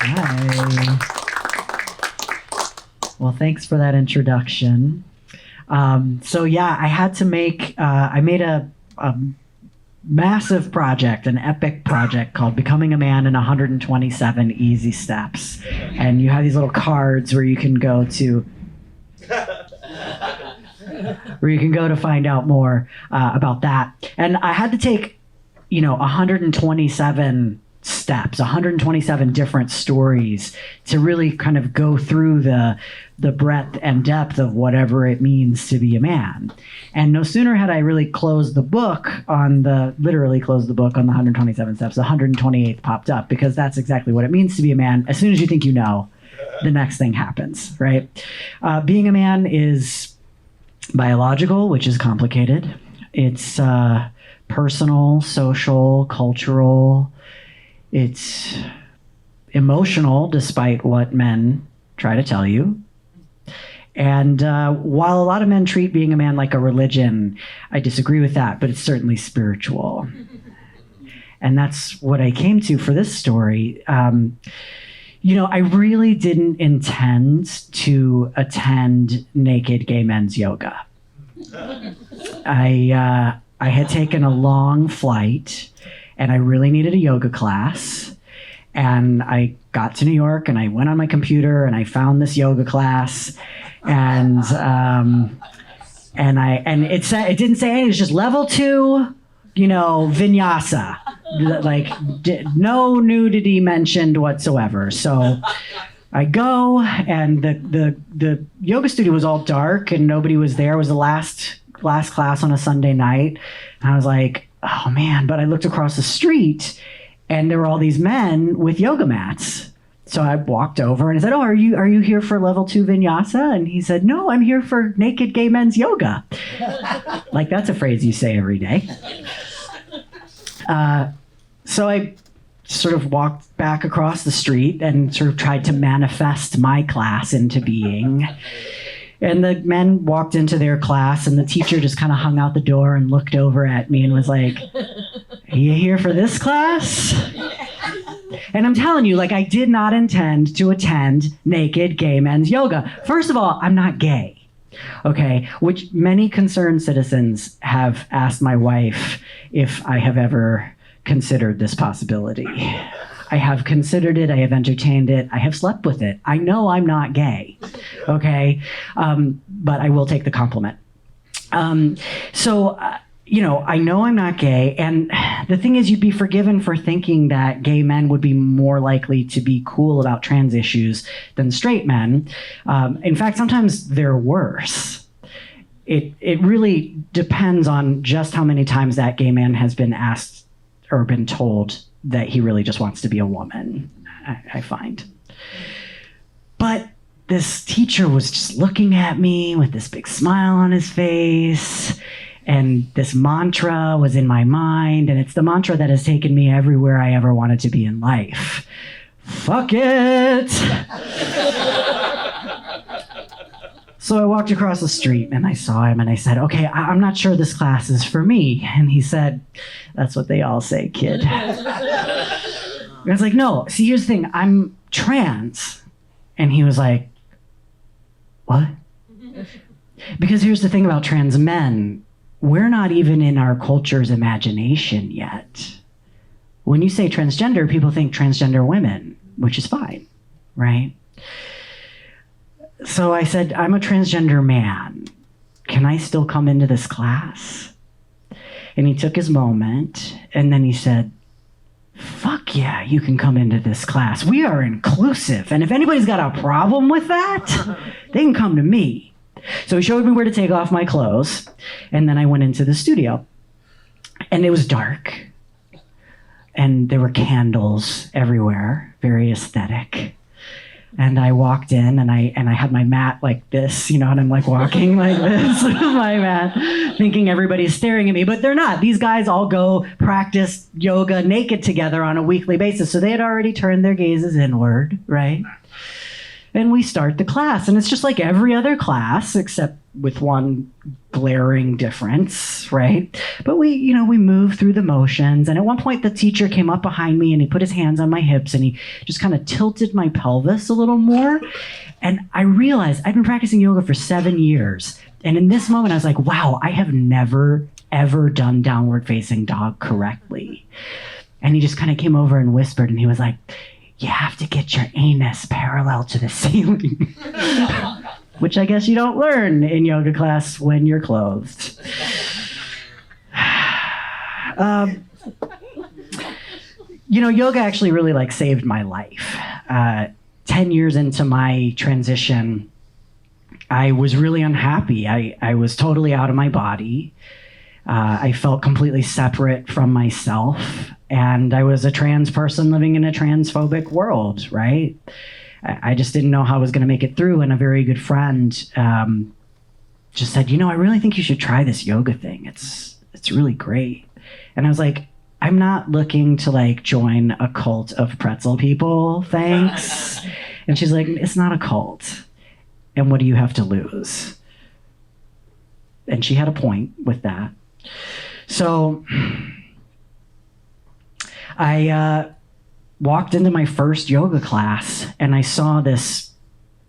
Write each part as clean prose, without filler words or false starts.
Hi. Well, thanks for that introduction. So yeah, I had to I made a massive project, an epic project called Becoming a Man in 127 Easy Steps. And you have these little cards where you can go to find out more about that. And I had to take, 127 steps, 127 different stories to really kind of go through the breadth and depth of whatever it means to be a man. And no sooner had I really literally closed the book on the 127 steps, the 128th popped up, because that's exactly what it means to be a man. As soon as you think you know, the next thing happens, right? Being a man is biological, which is complicated. It's personal, social, cultural. It's emotional, despite what men try to tell you. And while a lot of men treat being a man like a religion, I disagree with that, but it's certainly spiritual. And that's what I came to for this story. I really didn't intend to attend naked gay men's yoga. I had taken a long flight, and I really needed a yoga class. And I got to New York, and I went on my computer, and I found this yoga class, and it didn't say anything. It was just level 2, vinyasa, like no nudity mentioned whatsoever. So I go, and the yoga studio was all dark, and nobody was there. It was the last class on a Sunday night, and I was like, oh man! But I looked across the street, and there were all these men with yoga mats. So I walked over and I said, oh, are you here for level 2 vinyasa? And he said, no, I'm here for naked gay men's yoga. Like, that's a phrase you say every day. So I sort of walked back across the street and sort of tried to manifest my class into being. And the men walked into their class, and the teacher just kind of hung out the door and looked over at me and was like, are you here for this class? And I'm telling you, I did not intend to attend naked gay men's yoga. First of all, I'm not gay, okay? Which many concerned citizens have asked my wife if I have ever considered this possibility. I have considered it. I have entertained it. I have slept with it. I know I'm not gay, okay? But I will take the compliment. I know I'm not gay, and the thing is, you'd be forgiven for thinking that gay men would be more likely to be cool about trans issues than straight men. In fact, sometimes they're worse. It really depends on just how many times that gay man has been asked or been told that he really just wants to be a woman, I find. But this teacher was just looking at me with this big smile on his face, and this mantra was in my mind, and it's the mantra that has taken me everywhere I ever wanted to be in life. Fuck it! So I walked across the street, and I saw him, and I said, okay, I'm not sure this class is for me. And he said, that's what they all say, kid. I was like, no, see, here's the thing, I'm trans. And he was like, what? Because here's the thing about trans men, we're not even in our culture's imagination yet. When you say transgender, people think transgender women, which is fine, right? So I said, I'm a transgender man. Can I still come into this class? And he took his moment, and then he said, fuck yeah, you can come into this class. We are inclusive, and if anybody's got a problem with that, they can come to me. So he showed me where to take off my clothes, and then I went into the studio. And it was dark, and there were candles everywhere, very aesthetic. And I walked in, and I had my mat like this, and I'm like walking like this with my mat, thinking everybody's staring at me, but they're not. These guys all go practice yoga naked together on a weekly basis, so they had already turned their gazes inward, right? And we start the class, and it's just like every other class, except with one glaring difference, right? But we move through the motions. And at one point, the teacher came up behind me and he put his hands on my hips and he just kind of tilted my pelvis a little more. And I realized I'd been practicing yoga for 7 years. And in this moment, I was like, wow, I have never, ever done downward facing dog correctly. And he just kind of came over and whispered, and he was like, you have to get your anus parallel to the ceiling. Which I guess you don't learn in yoga class when you're clothed. Yoga actually really saved my life. 10 years into my transition, I was really unhappy. I was totally out of my body. I felt completely separate from myself. And I was a trans person living in a transphobic world, right? I just didn't know how I was going to make it through. And a very good friend just said, I really think you should try this yoga thing. It's really great. And I was like, I'm not looking to join a cult of pretzel people, thanks. And she's like, it's not a cult. And what do you have to lose? And she had a point with that. So I walked into my first yoga class and I saw this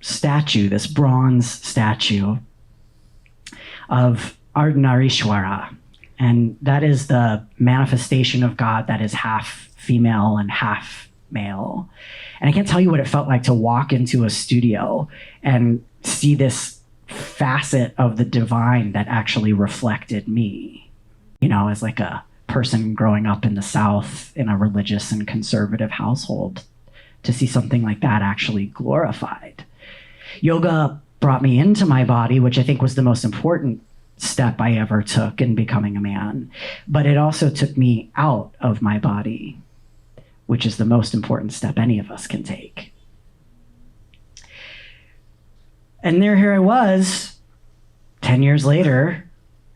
statue, this bronze statue of Ardhanarishwara. And that is the manifestation of God that is half female and half male. And I can't tell you what it felt like to walk into a studio and see this facet of the divine that actually reflected me, as like a person growing up in the South in a religious and conservative household, to see something like that actually glorified. Yoga brought me into my body, which I think was the most important step I ever took in becoming a man. But it also took me out of my body, which is the most important step any of us can take. And here I was, 10 years later,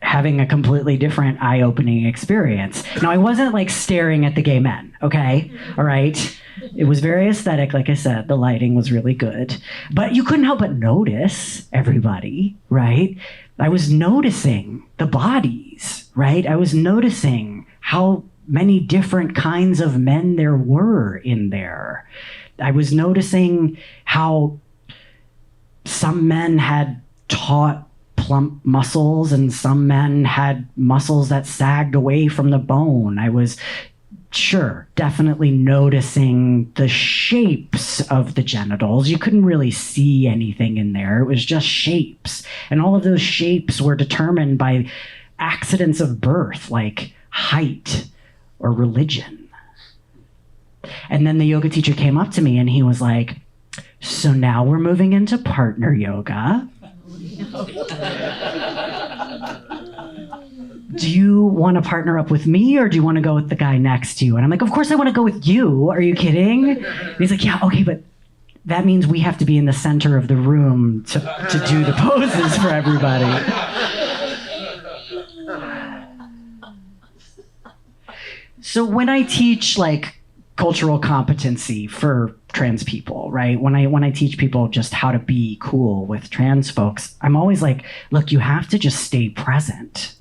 having a completely different eye-opening experience. Now, I wasn't staring at the gay men, okay? All right? It was very aesthetic, like I said. The lighting was really good. But you couldn't help but notice everybody, right? I was noticing the bodies, right? I was noticing how many different kinds of men there were in there. I was noticing how some men had taut, plump muscles and some men had muscles that sagged away from the bone. I was definitely noticing the shapes of the genitals. You couldn't really see anything in there. It was just shapes. And all of those shapes were determined by accidents of birth, like height or religion. And then the yoga teacher came up to me and he was like, so now we're moving into partner yoga. Do you want to partner up with me or do you want to go with the guy next to you? And I'm like, of course I want to go with you. Are you kidding? And he's like, yeah, okay, but that means we have to be in the center of the room to do the poses for everybody. So when I teach cultural competency for trans people, right? When I teach people just how to be cool with trans folks, I'm always like, look, you have to just stay present.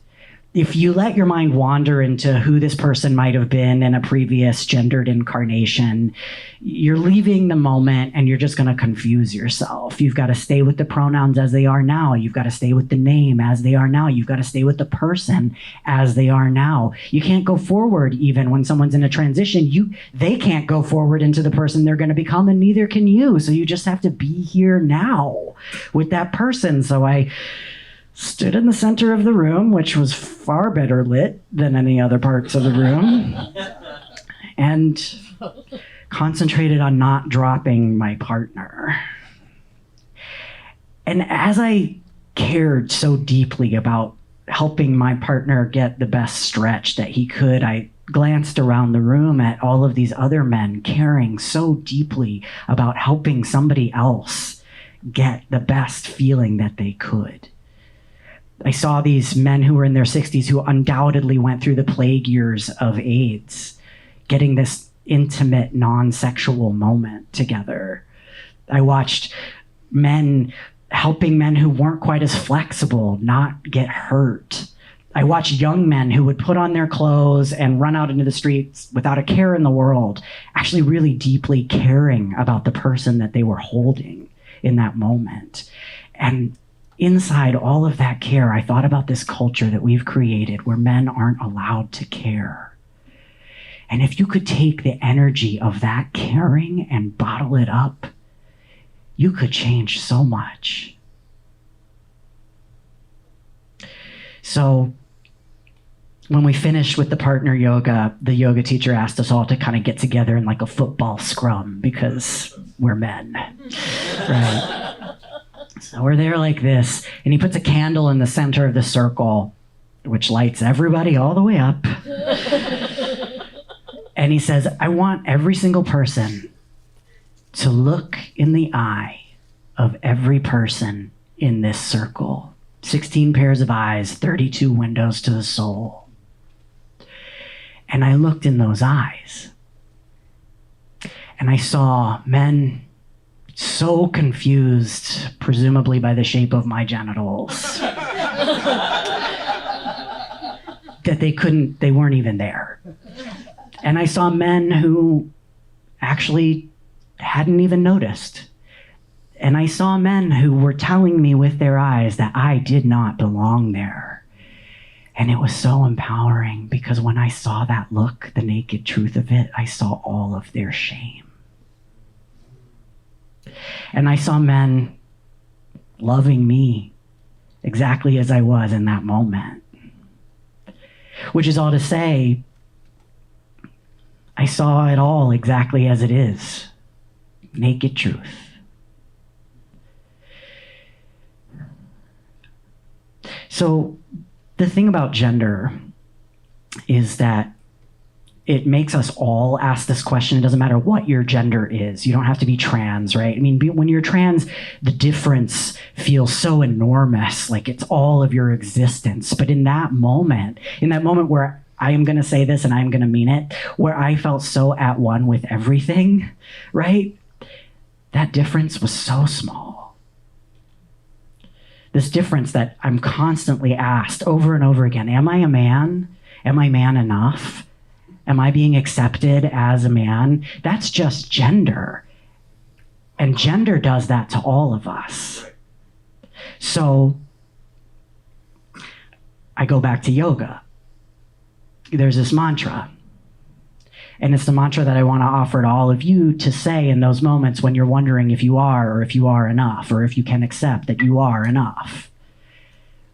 If you let your mind wander into who this person might have been in a previous gendered incarnation, you're leaving the moment and you're just going to confuse yourself. You've got to stay with the pronouns as they are now. You've got to stay with the name as they are now. You've got to stay with the person as they are now. You can't go forward even when someone's in a transition. They can't go forward into the person they're going to become, and neither can you. So you just have to be here now with that person. So I stood in the center of the room, which was far better lit than any other parts of the room, and concentrated on not dropping my partner. And as I cared so deeply about helping my partner get the best stretch that he could, I glanced around the room at all of these other men caring so deeply about helping somebody else get the best feeling that they could. I saw these men who were in their 60s who undoubtedly went through the plague years of AIDS, getting this intimate, non-sexual moment together. I watched helping men who weren't quite as flexible not get hurt. I watched young men who would put on their clothes and run out into the streets without a care in the world, actually really deeply caring about the person that they were holding in that moment. And inside all of that care, I thought about this culture that we've created where men aren't allowed to care. And if you could take the energy of that caring and bottle it up, you could change so much. So when we finished with the partner yoga, the yoga teacher asked us all to kind of get together in like a football scrum because we're men, right? So we're there like this, and he puts a candle in the center of the circle, which lights everybody all the way up. And he says, I want every single person to look in the eye of every person in this circle. 16 pairs of eyes, 32 windows to the soul. And I looked in those eyes, and I saw men so confused, presumably by the shape of my genitals, that they weren't even there. And I saw men who actually hadn't even noticed. And I saw men who were telling me with their eyes that I did not belong there. And it was so empowering because when I saw that look, the naked truth of it, I saw all of their shame. And I saw men loving me exactly as I was in that moment. Which is all to say, I saw it all exactly as it is. Naked truth. So the thing about gender is that it makes us all ask this question. It doesn't matter what your gender is. You don't have to be trans, right? I mean, when you're trans, the difference feels so enormous, like it's all of your existence. But in that moment where I am going to say this and I'm going to mean it, where I felt so at one with everything, right? That difference was so small. This difference that I'm constantly asked over and over again, am I a man? Am I man enough? Am I being accepted as a man? That's just gender. And gender does that to all of us. So I go back to yoga. There's this mantra. And it's the mantra that I want to offer to all of you to say in those moments when you're wondering if you are or if you are enough, or if you can accept that you are enough.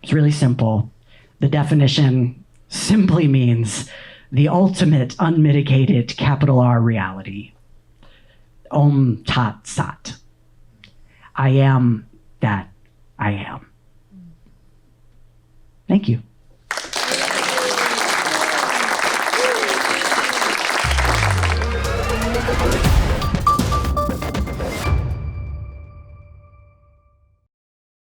It's really simple. The definition simply means the ultimate unmitigated capital R reality. Om Tat Sat. I am that I am. Thank you.